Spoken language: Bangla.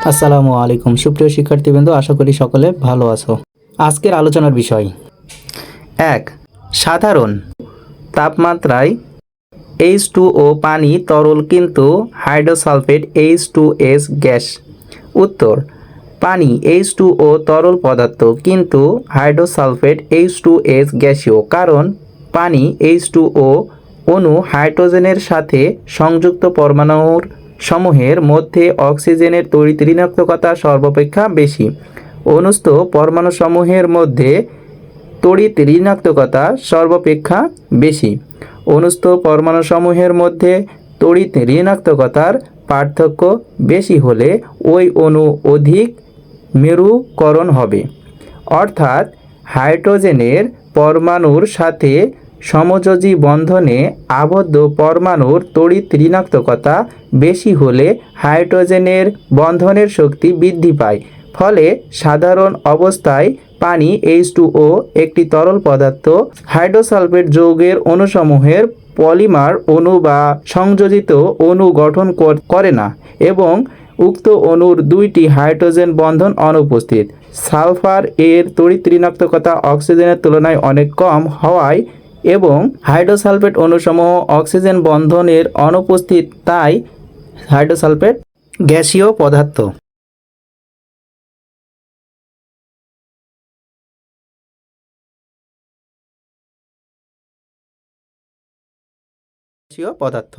আসসালামু আলাইকুম সুপ্রিয় শিক্ষার্থীবৃন্দ, আশা করি সকলে ভালো আছো। আজকের আলোচনার বিষয় 1. সাধারণ তাপমাত্রায় H2O পানি তরল কিন্তু হাইড্রোসালফেট H2S গ্যাস। উত্তর: পানি H2O তরল পদার্থ কিন্তু হাইড্রোসালফেট H2S গ্যাসীয়, কারণ পানি H2O অণু হাইড্রোজেনের সাথে সংযুক্ত পরমাণুর সমূহের মধ্যে অক্সিজেনের তড়িৎ ঋণাত্মকতা সর্বাপেক্ষা বেশি। অনুস্থ পরমাণুসমূহের মধ্যে তড়িৎ ঋণাত্মকতা সর্বাপেক্ষা বেশি। অনুস্থ পরমাণুসমূহের মধ্যে তড়িৎ ঋণাত্মকতার পার্থক্য বেশি হলে ওই অণু অধিক মেরুকরণ হবে, অর্থাৎ হাইড্রোজেনের পরমাণুর সাথে সমযোজী বন্ধনে আবদ্ধ পরমাণুর তড়িৎ ঋণাত্মকতা বেশি হলে হাইড্রোজেনের বন্ধনের শক্তি বৃদ্ধি পায়। ফলে সাধারণ অবস্থায় পানি H2O একটি তরল পদার্থ হাইড্রোসালফেট যৌগের অণুসমূহের পলিমার অণু বা সংযোজিত অণু গঠন করে না এবং উক্ত অণুর দুইটি হাইড্রোজেন বন্ধন অনুপস্থিত। সালফার এর তড়িৎ ঋণাত্মকতা অক্সিজেনের তুলনায় অনেক কম হওয়ায় এবং হাইড্রোসালফেট অণুসমূহ অক্সিজেন বন্ধনের অনুপস্থিত, তাই হাইড্রোসালফেট গ্যাসীয় পদার্থ। গ্যাসীয় পদার্থ।